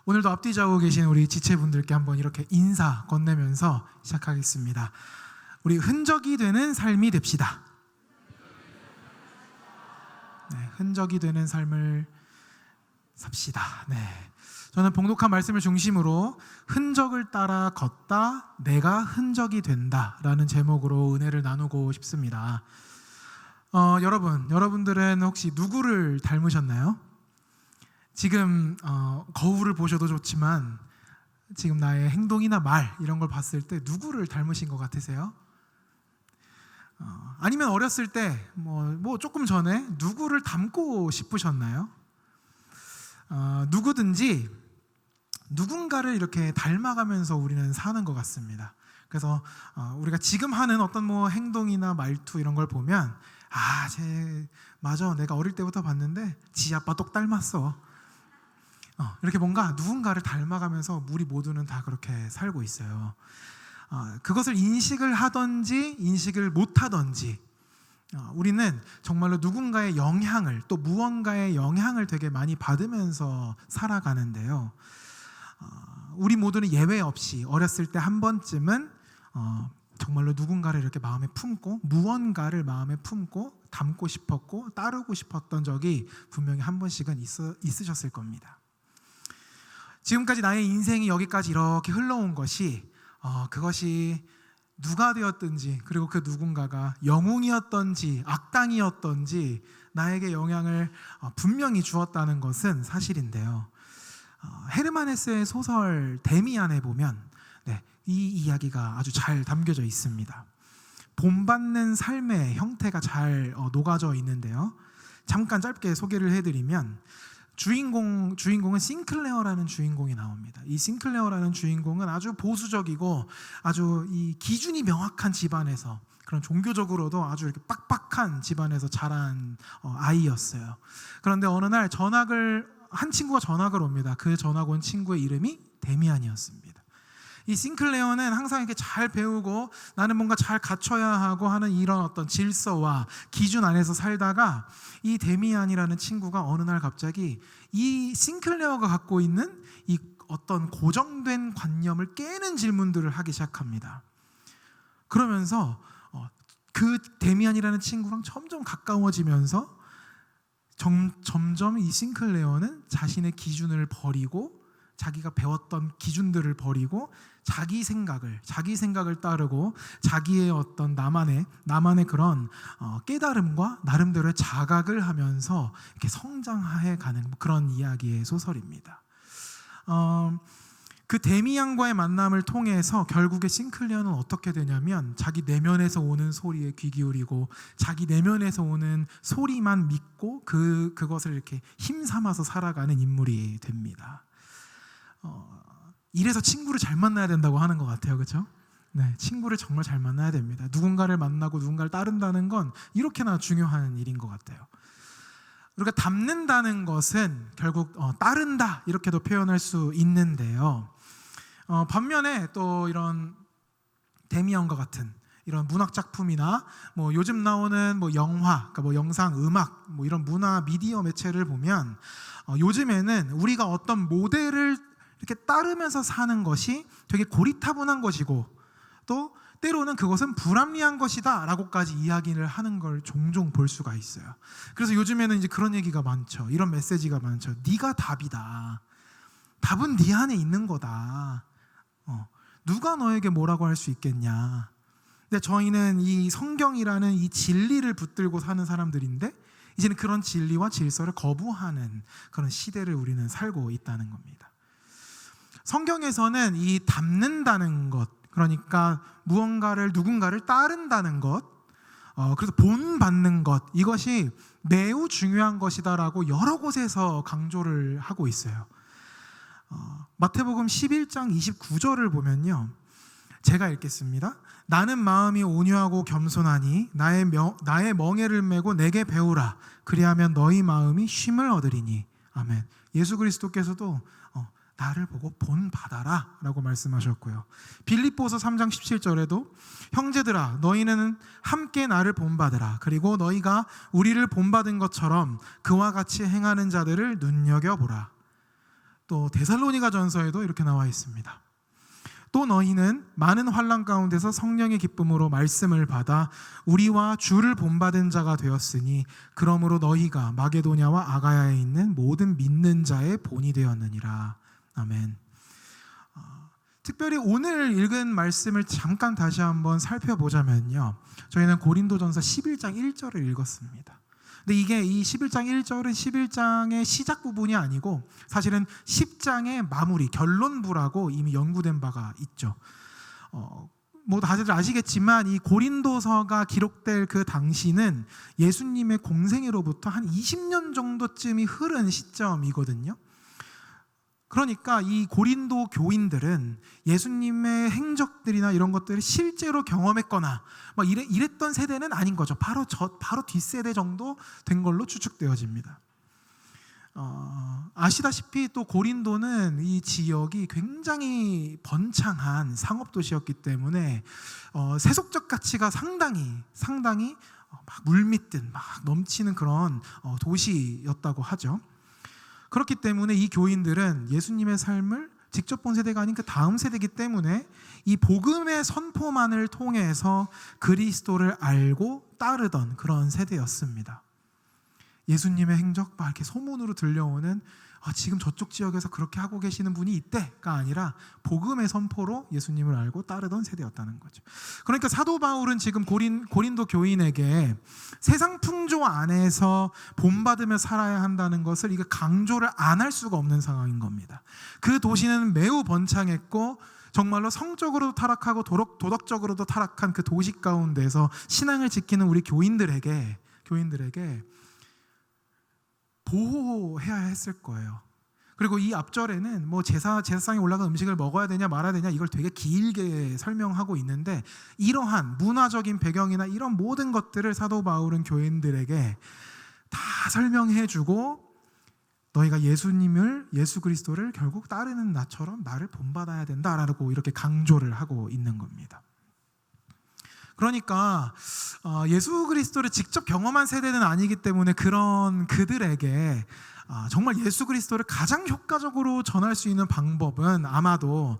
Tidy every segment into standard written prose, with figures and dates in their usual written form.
오늘도 앞뒤좌우 계신 우리 지체분들께 한번 이렇게 인사 건네면서 시작하겠습니다. 우리 흔적이 되는 삶이 됩시다. 네, 흔적이 되는 삶을 삽시다. 네, 저는 봉독한 말씀을 중심으로 흔적을 따라 걷다 내가 흔적이 된다라는 제목으로 은혜를 나누고 싶습니다. 여러분들은 혹시 누구를 닮으셨나요? 지금 거울을 보셔도 좋지만 지금 나의 행동이나 말 이런 걸 봤을 때 누구를 닮으신 것 같으세요? 아니면 어렸을 때 뭐 조금 전에 누구를 닮고 싶으셨나요? 누구든지 누군가를 이렇게 닮아가면서 우리는 사는 것 같습니다. 그래서 우리가 지금 하는 어떤 행동이나 말투 이런 걸 보면 맞아, 내가 어릴 때부터 봤는데 지 아빠 똑 닮았어. 이렇게 뭔가 누군가를 닮아가면서 우리 모두는 다 그렇게 살고 있어요. 그것을 인식을 하든지 인식을 못하든지 우리는 정말로 누군가의 영향을, 또 무언가의 영향을 되게 많이 받으면서 살아가는데요. 우리 모두는 예외 없이 어렸을 때 한 번쯤은 정말로 누군가를 이렇게 마음에 품고 무언가를 마음에 품고 닮고 싶었고 따르고 싶었던 적이 분명히 한 번씩은 있으셨을 겁니다. 지금까지 나의 인생이 여기까지 이렇게 흘러온 것이 그것이 누가 되었든지, 그리고 그 누군가가 영웅이었던지 악당이었던지 나에게 영향을 분명히 주었다는 것은 사실인데요. 헤르만 헤세의 소설 데미안에 보면 이 이야기가 아주 잘 담겨져 있습니다. 본받는 삶의 형태가 잘 녹아져 있는데요. 잠깐 짧게 소개를 해드리면 주인공은 싱클레어라는 주인공이 나옵니다. 이 싱클레어라는 주인공은 아주 보수적이고 아주 이 기준이 명확한 집안에서, 그런 종교적으로도 아주 이렇게 빡빡한 집안에서 자란 아이였어요. 그런데 어느 날 한 친구가 전학을 옵니다. 그 전학 온 친구의 이름이 데미안이었습니다. 이 싱클레어는 항상 이렇게 잘 배우고 나는 뭔가 잘 갖춰야 하고 하는 이런 어떤 질서와 기준 안에서 살다가 이 데미안이라는 친구가 어느 날 갑자기 이 싱클레어가 갖고 있는 이 어떤 고정된 관념을 깨는 질문들을 하기 시작합니다. 그러면서 그 데미안이라는 친구랑 점점 가까워지면서 점점 이 싱클레어는 자신의 기준을 버리고 자기가 배웠던 기준들을 버리고 자기 생각을 따르고 자기의 어떤 나만의 그런 깨달음과 나름대로의 자각을 하면서 이렇게 성장해 가는 그런 이야기의 소설입니다. 그 데미안과의 만남을 통해서 결국에 싱클레어는 어떻게 되냐면 자기 내면에서 오는 소리에 귀 기울이고 자기 내면에서 오는 소리만 믿고 그것을 이렇게 힘삼아서 살아가는 인물이 됩니다. 이래서 친구를 잘 만나야 된다고 하는 것 같아요, 그렇죠? 네, 친구를 정말 잘 만나야 됩니다. 누군가를 만나고 누군가를 따른다는 건 이렇게나 중요한 일인 것 같아요. 우리가 닮는다는 것은 결국 따른다 이렇게도 표현할 수 있는데요. 반면에 또 이런 데미안과 같은 이런 문학 작품이나 요즘 나오는 영화, 그러니까 영상, 음악, 이런 문화 미디어 매체를 보면 요즘에는 우리가 어떤 모델을 이렇게 따르면서 사는 것이 되게 고리타분한 것이고 또 때로는 그것은 불합리한 것이다 라고까지 이야기를 하는 걸 종종 볼 수가 있어요. 그래서 요즘에는 이제 그런 얘기가 많죠. 이런 메시지가 많죠. 네가 답이다. 답은 네 안에 있는 거다. 누가 너에게 뭐라고 할 수 있겠냐. 근데 저희는 이 성경이라는 이 진리를 붙들고 사는 사람들인데 이제는 그런 진리와 질서를 거부하는 그런 시대를 우리는 살고 있다는 겁니다. 성경에서는 이 닮는다는 것, 그러니까 누군가를 따른다는 것, 그래서 본받는 것, 이것이 매우 중요한 것이다라고 여러 곳에서 강조를 하고 있어요. 마태복음 11장 29절을 보면요, 제가 읽겠습니다. 나는 마음이 온유하고 겸손하니 나의 멍에를 메고 내게 배우라. 그리하면 너희 마음이 쉼을 얻으리니. 아멘. 예수 그리스도께서도 나를 보고 본받아라 라고 말씀하셨고요. 빌립보서 3장 17절에도 형제들아 너희는 함께 나를 본받으라. 그리고 너희가 우리를 본받은 것처럼 그와 같이 행하는 자들을 눈여겨보라. 또 데살로니가전서에도 이렇게 나와 있습니다. 또 너희는 많은 환난 가운데서 성령의 기쁨으로 말씀을 받아 우리와 주를 본받은 자가 되었으니 그러므로 너희가 마게도냐와 아가야에 있는 모든 믿는 자의 본이 되었느니라. 아멘. 특별히 오늘 읽은 말씀을 잠깐 다시 한번 살펴보자면요, 저희는 고린도전서 11장 1절을 읽었습니다. 근데 이게 이 11장 1절은 11장의 시작 부분이 아니고 사실은 10장의 마무리, 결론부라고 이미 연구된 바가 있죠. 뭐 다들 아시겠지만 이 고린도서가 기록될 그 당시는 예수님의 공생애로부터 한 20년 정도쯤이 흐른 시점이거든요. 그러니까 이 고린도 교인들은 예수님의 행적들이나 이런 것들을 실제로 경험했거나 막 이랬던 세대는 아닌 거죠. 바로 뒷세대 정도 된 걸로 추측되어집니다. 아시다시피 또 고린도는 이 지역이 굉장히 번창한 상업도시였기 때문에 세속적 가치가 상당히 막 물밀듯 막 넘치는 그런 도시였다고 하죠. 그렇기 때문에 이 교인들은 예수님의 삶을 직접 본 세대가 아닌 그 다음 세대이기 때문에 이 복음의 선포만을 통해서 그리스도를 알고 따르던 그런 세대였습니다. 예수님의 행적 막 이렇게 소문으로 들려오는 지금 저쪽 지역에서 그렇게 하고 계시는 분이 있대가 아니라 복음의 선포로 예수님을 알고 따르던 세대였다는 거죠. 그러니까 사도 바울은 지금 고린도 교인에게 세상 풍조 안에서 본받으며 살아야 한다는 것을 이거 강조를 안 할 수가 없는 상황인 겁니다. 그 도시는 매우 번창했고 정말로 성적으로도 타락하고 도덕적으로도 타락한 그 도시 가운데서 신앙을 지키는 우리 교인들에게 보호해야 했을 거예요. 그리고 이 앞절에는 뭐 제사상에 올라간 음식을 먹어야 되냐 말아야 되냐 이걸 되게 길게 설명하고 있는데 이러한 문화적인 배경이나 이런 모든 것들을 사도 바울은 교인들에게 다 설명해주고 너희가 예수 그리스도를 결국 따르는 나처럼 나를 본받아야 된다라고 이렇게 강조를 하고 있는 겁니다. 그러니까 예수 그리스도를 직접 경험한 세대는 아니기 때문에 그런 그들에게 정말 예수 그리스도를 가장 효과적으로 전할 수 있는 방법은 아마도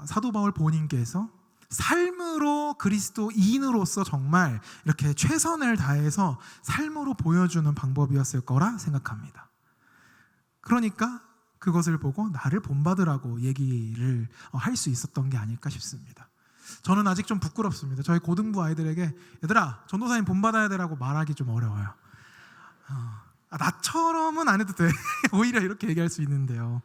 사도 바울 본인께서 삶으로 그리스도인으로서 정말 이렇게 최선을 다해서 삶으로 보여주는 방법이었을 거라 생각합니다. 그러니까 그것을 보고 나를 본받으라고 얘기를 할 수 있었던 게 아닐까 싶습니다. 저는 아직 좀 부끄럽습니다. 저희 고등부 아이들에게 얘들아 전도사님 본받아야 되라고 말하기 좀 어려워요. 나처럼은 안 해도 돼. 오히려 이렇게 얘기할 수 있는데요.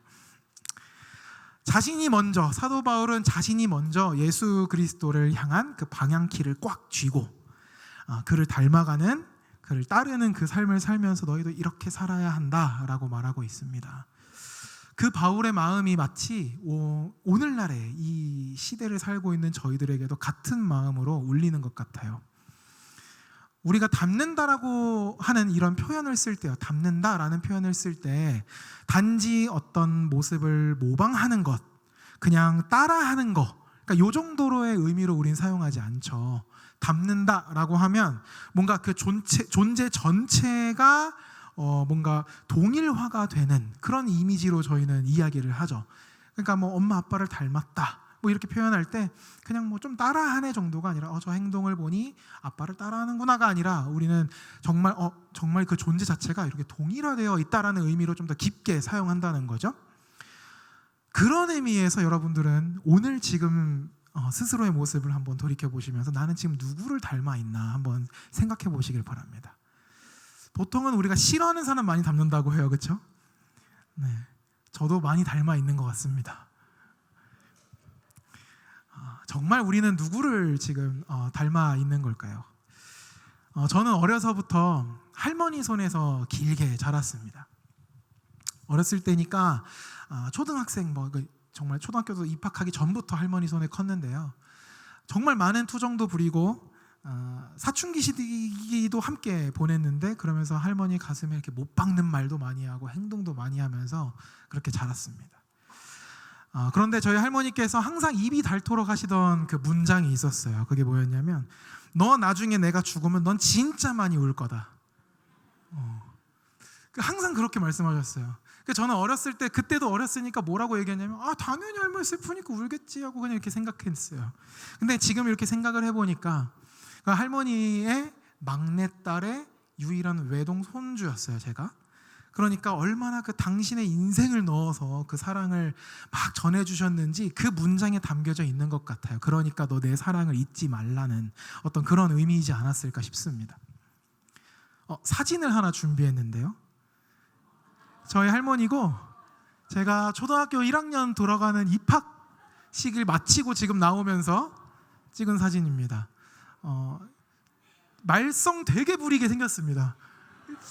사도 바울은 자신이 먼저 예수 그리스도를 향한 그 방향키를 꽉 쥐고 그를 닮아가는, 그를 따르는 그 삶을 살면서 너희도 이렇게 살아야 한다라고 말하고 있습니다. 그 바울의 마음이 마치 오늘날의 이 시대를 살고 있는 저희들에게도 같은 마음으로 울리는 것 같아요. 우리가 닮는다라고 하는 이런 표현을 쓸 때요, 닮는다라는 표현을 쓸 때 단지 어떤 모습을 모방하는 것, 그냥 따라하는 것, 그러니까 이 정도로의 의미로 우린 사용하지 않죠. 닮는다라고 하면 뭔가 그 존재 전체가 뭔가 동일화가 되는 그런 이미지로 저희는 이야기를 하죠. 그러니까 뭐 엄마 아빠를 닮았다 뭐 이렇게 표현할 때 그냥 뭐 좀 따라하네 정도가 아니라 저 행동을 보니 아빠를 따라하는구나가 아니라 우리는 정말 그 존재 자체가 이렇게 동일화되어 있다라는 의미로 좀 더 깊게 사용한다는 거죠. 그런 의미에서 여러분들은 오늘 지금 스스로의 모습을 한번 돌이켜 보시면서 나는 지금 누구를 닮아 있나 한번 생각해 보시길 바랍니다. 보통은 우리가 싫어하는 사람 많이 닮는다고 해요, 그렇죠? 네, 저도 많이 닮아 있는 것 같습니다. 정말 우리는 누구를 지금 닮아 있는 걸까요? 저는 어려서부터 할머니 손에서 길게 자랐습니다. 어렸을 때니까 초등학생 정말 초등학교도 입학하기 전부터 할머니 손에 컸는데요. 정말 많은 투정도 부리고 사춘기 시기도 함께 보냈는데 그러면서 할머니 가슴에 이렇게 못 박는 말도 많이 하고 행동도 많이 하면서 그렇게 자랐습니다. 그런데 저희 할머니께서 항상 입이 닳도록 하시던 그 문장이 있었어요. 그게 뭐였냐면 너 나중에 내가 죽으면 넌 진짜 많이 울 거다. 항상 그렇게 말씀하셨어요. 저는 어렸을 때, 그때도 어렸으니까 뭐라고 얘기했냐면 당연히 할머니 슬프니까 울겠지 하고 그냥 이렇게 생각했어요. 근데 지금 이렇게 생각을 해보니까 그 할머니의 막내딸의 유일한 외동 손주였어요, 제가. 그러니까 얼마나 그 당신의 인생을 넣어서 그 사랑을 막 전해주셨는지 그 문장에 담겨져 있는 것 같아요. 그러니까 너 내 사랑을 잊지 말라는 어떤 그런 의미이지 않았을까 싶습니다. 사진을 하나 준비했는데요. 저희 할머니고 제가 초등학교 1학년 돌아가는 입학식을 마치고 지금 나오면서 찍은 사진입니다. 말썽 되게 부리게 생겼습니다.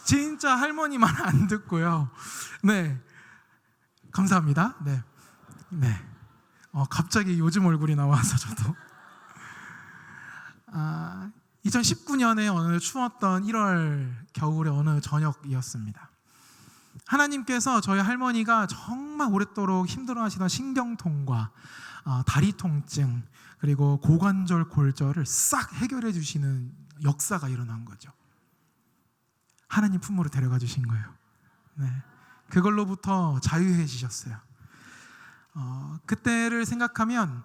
진짜 할머니 말 안 듣고요. 네, 감사합니다. 네. 갑자기 요즘 얼굴이 나와서 저도 2019년에 어느 추웠던 1월 겨울의 어느 저녁이었습니다. 하나님께서 저희 할머니가 정말 오랫도록 힘들어하시던 신경통과 다리 통증 그리고 고관절 골절을 싹 해결해 주시는 역사가 일어난 거죠. 하나님 품으로 데려가 주신 거예요. 네. 그걸로부터 자유해지셨어요. 그때를 생각하면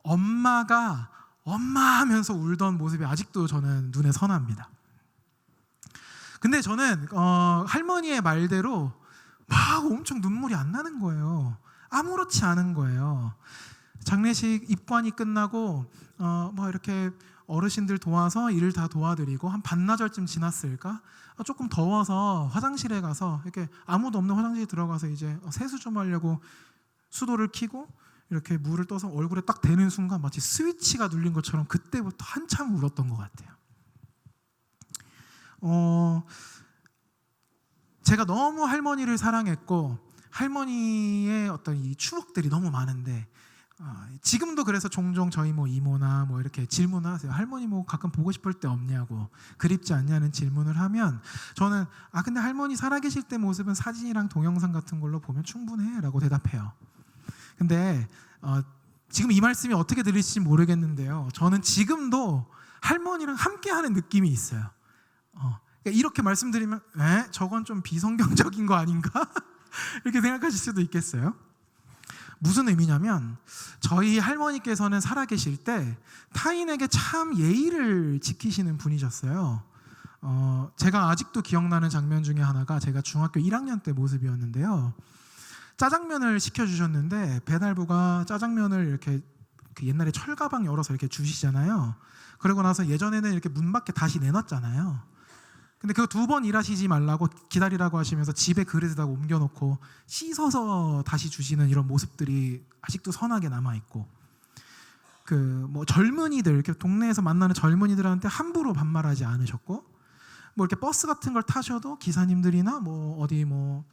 엄마가 엄마 하면서 울던 모습이 아직도 저는 눈에 선합니다. 근데 저는 할머니의 말대로 막 엄청 눈물이 안 나는 거예요. 아무렇지 않은 거예요. 장례식 입관이 끝나고 뭐 이렇게 어르신들 도와서 일을 다 도와드리고 한 반나절쯤 지났을까? 조금 더워서 화장실에 가서 이렇게 아무도 없는 화장실에 들어가서 이제 세수 좀 하려고 수도를 켜고 이렇게 물을 떠서 얼굴에 딱 대는 순간 마치 스위치가 눌린 것처럼 그때부터 한참 울었던 것 같아요. 제가 너무 할머니를 사랑했고 할머니의 어떤 이 추억들이 너무 많은데 지금도 그래서 종종 저희 뭐 이모나 뭐 이렇게 질문을 하세요. 할머니 뭐 가끔 보고 싶을 때 없냐고, 그립지 않냐는 질문을 하면 저는 근데 할머니 살아계실 때 모습은 사진이랑 동영상 같은 걸로 보면 충분해 라고 대답해요. 근데 지금 이 말씀이 어떻게 들릴지 모르겠는데요, 저는 지금도 할머니랑 함께하는 느낌이 있어요. 그러니까 이렇게 말씀드리면 저건 좀 비성경적인 거 아닌가? 이렇게 생각하실 수도 있겠어요. 무슨 의미냐면 저희 할머니께서는 살아계실 때 타인에게 참 예의를 지키시는 분이셨어요. 제가 아직도 기억나는 장면 중에 하나가 제가 중학교 1학년 때 모습이었는데요. 짜장면을 시켜주셨는데 배달부가 짜장면을 이렇게 옛날에 철가방 열어서 이렇게 주시잖아요. 그러고 나서 예전에는 이렇게 문 밖에 다시 내놨잖아요. 근데 그거 2번 일하시지 말라고 기다리라고 하시면서 집에 그릇에다가 옮겨놓고 씻어서 다시 주시는 이런 모습들이 아직도 선하게 남아있고, 뭐 젊은이들, 이렇게 동네에서 만나는 젊은이들한테 함부로 반말하지 않으셨고, 뭐 이렇게 버스 같은 걸 타셔도 기사님들이나 뭐 어디 뭐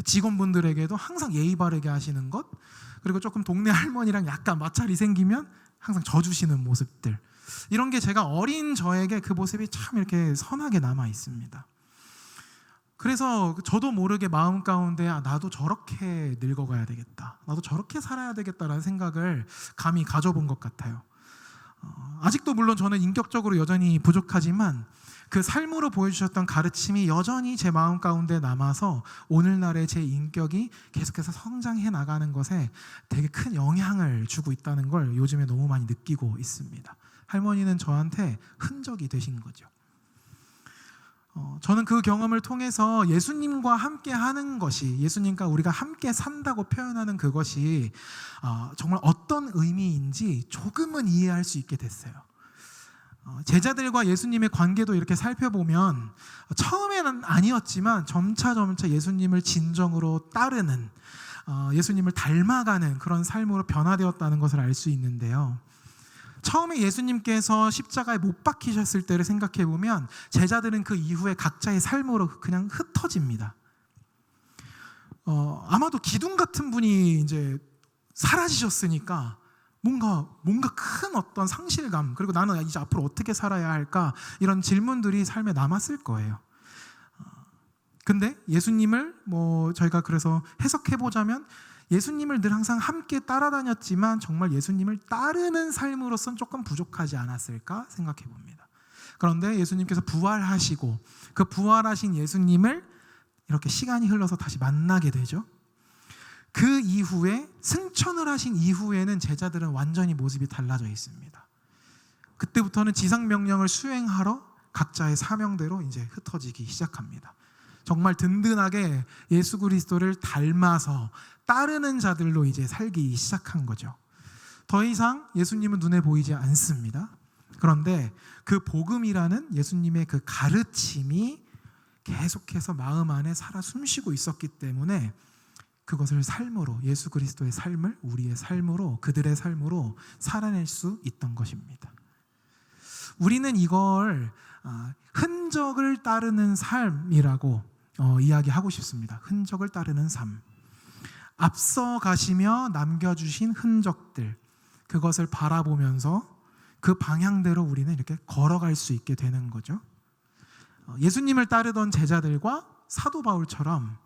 직원분들에게도 항상 예의 바르게 하시는 것, 그리고 조금 동네 할머니랑 약간 마찰이 생기면 항상 져주시는 모습들, 이런 게 제가 어린 저에게 그 모습이 참 이렇게 선하게 남아 있습니다. 그래서 저도 모르게 마음 가운데 나도 저렇게 늙어가야 되겠다, 나도 저렇게 살아야 되겠다라는 생각을 감히 가져본 것 같아요. 아직도 물론 저는 인격적으로 여전히 부족하지만 그 삶으로 보여주셨던 가르침이 여전히 제 마음 가운데 남아서 오늘날의 제 인격이 계속해서 성장해 나가는 것에 되게 큰 영향을 주고 있다는 걸 요즘에 너무 많이 느끼고 있습니다. 할머니는 저한테 흔적이 되신 거죠. 저는 그 경험을 통해서 예수님과 함께 하는 것이, 예수님과 우리가 함께 산다고 표현하는 그것이 정말 어떤 의미인지 조금은 이해할 수 있게 됐어요. 제자들과 예수님의 관계도 이렇게 살펴보면 처음에는 아니었지만 점차 예수님을 진정으로 따르는, 예수님을 닮아가는 그런 삶으로 변화되었다는 것을 알 수 있는데요. 처음에 예수님께서 십자가에 못 박히셨을 때를 생각해 보면 제자들은 그 이후에 각자의 삶으로 그냥 흩어집니다. 아마도 기둥 같은 분이 이제 사라지셨으니까 뭔가 큰 어떤 상실감, 그리고 나는 이제 앞으로 어떻게 살아야 할까, 이런 질문들이 삶에 남았을 거예요. 근데 예수님을 저희가 그래서 해석해 보자면 예수님을 늘 항상 함께 따라다녔지만 정말 예수님을 따르는 삶으로서는 조금 부족하지 않았을까 생각해 봅니다. 그런데 예수님께서 부활하시고 그 부활하신 예수님을 이렇게 시간이 흘러서 다시 만나게 되죠. 그 이후에 승천을 하신 이후에는 제자들은 완전히 모습이 달라져 있습니다. 그때부터는 지상 명령을 수행하러 각자의 사명대로 이제 흩어지기 시작합니다. 정말 든든하게 예수 그리스도를 닮아서 따르는 자들로 이제 살기 시작한 거죠. 더 이상 예수님은 눈에 보이지 않습니다. 그런데 그 복음이라는 예수님의 그 가르침이 계속해서 마음 안에 살아 숨쉬고 있었기 때문에 그것을 삶으로, 예수 그리스도의 삶을 우리의 삶으로, 그들의 삶으로 살아낼 수 있던 것입니다. 우리는 이걸 흔적을 따르는 삶이라고 이야기하고 싶습니다. 흔적을 따르는 삶. 앞서 가시며 남겨주신 흔적들, 그것을 바라보면서 그 방향대로 우리는 이렇게 걸어갈 수 있게 되는 거죠. 예수님을 따르던 제자들과 사도 바울처럼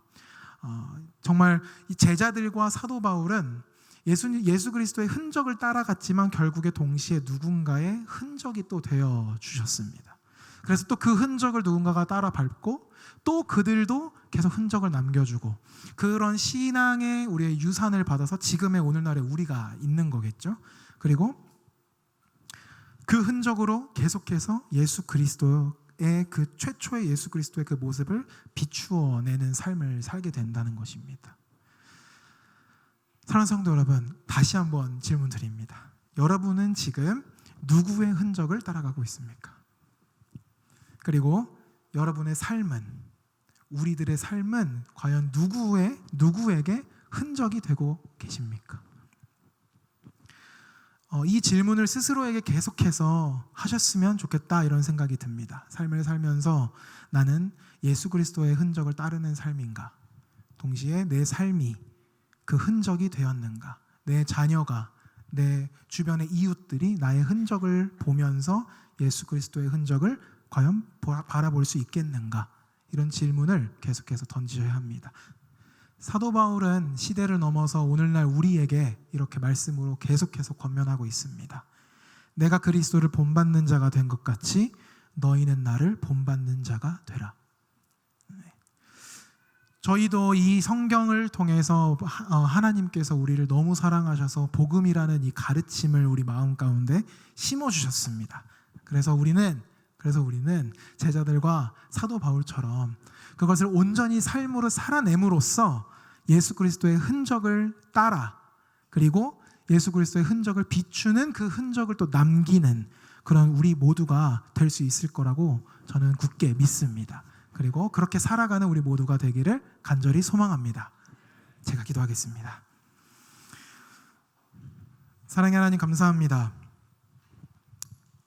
정말 이 제자들과 사도 바울은 예수 그리스도의 흔적을 따라갔지만 결국에 동시에 누군가의 흔적이 또 되어 주셨습니다. 그래서 또 그 흔적을 누군가가 따라 밟고 또 그들도 계속 흔적을 남겨주고 그런 신앙의 우리의 유산을 받아서 지금의 오늘날의 우리가 있는 거겠죠. 그리고 그 흔적으로 계속해서 예수 그리스도의 그 최초의 예수 그리스도의 그 모습을 비추어내는 삶을 살게 된다는 것입니다. 사랑하는 성도 여러분, 다시 한번 질문 드립니다. 여러분은 지금 누구의 흔적을 따라가고 있습니까? 그리고 여러분의 삶은, 우리들의 삶은 과연 누구에게 흔적이 되고 계십니까? 이 질문을 스스로에게 계속해서 하셨으면 좋겠다 이런 생각이 듭니다. 삶을 살면서 나는 예수 그리스도의 흔적을 따르는 삶인가? 동시에 내 삶이 그 흔적이 되었는가? 내 자녀가, 내 주변의 이웃들이 나의 흔적을 보면서 예수 그리스도의 흔적을 과연 바라볼 수 있겠는가? 이런 질문을 계속해서 던지셔야 합니다. 사도 바울은 시대를 넘어서 오늘날 우리에게 이렇게 말씀으로 계속해서 권면하고 있습니다. 내가 그리스도를 본받는 자가 된 것 같이 너희는 나를 본받는 자가 되라. 저희도 이 성경을 통해서 하나님께서 우리를 너무 사랑하셔서 복음이라는 이 가르침을 우리 마음 가운데 심어주셨습니다. 그래서 우리는 제자들과 사도 바울처럼 그것을 온전히 삶으로 살아냄으로써 예수 그리스도의 흔적을 따라, 그리고 예수 그리스도의 흔적을 비추는 그 흔적을 또 남기는 그런 우리 모두가 될 수 있을 거라고 저는 굳게 믿습니다. 그리고 그렇게 살아가는 우리 모두가 되기를 간절히 소망합니다. 제가 기도하겠습니다. 사랑의 하나님, 감사합니다.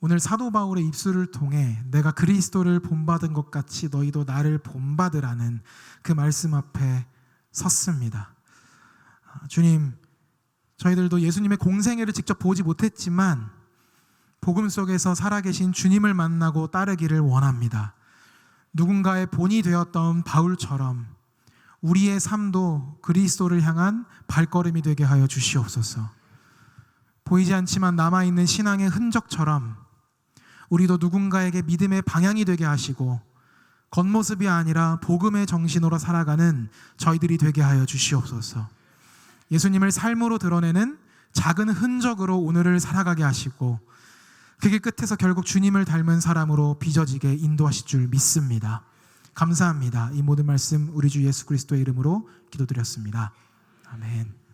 오늘 사도 바울의 입술을 통해 내가 그리스도를 본받은 것 같이 너희도 나를 본받으라는 그 말씀 앞에 섰습니다. 주님, 저희들도 예수님의 공생애를 직접 보지 못했지만 복음 속에서 살아계신 주님을 만나고 따르기를 원합니다. 누군가의 본이 되었던 바울처럼 우리의 삶도 그리스도를 향한 발걸음이 되게 하여 주시옵소서. 보이지 않지만 남아있는 신앙의 흔적처럼 우리도 누군가에게 믿음의 방향이 되게 하시고 겉모습이 아니라 복음의 정신으로 살아가는 저희들이 되게 하여 주시옵소서. 예수님을 삶으로 드러내는 작은 흔적으로 오늘을 살아가게 하시고 그 길 끝에서 결국 주님을 닮은 사람으로 빚어지게 인도하실 줄 믿습니다. 감사합니다. 이 모든 말씀 우리 주 예수 그리스도의 이름으로 기도드렸습니다. 아멘.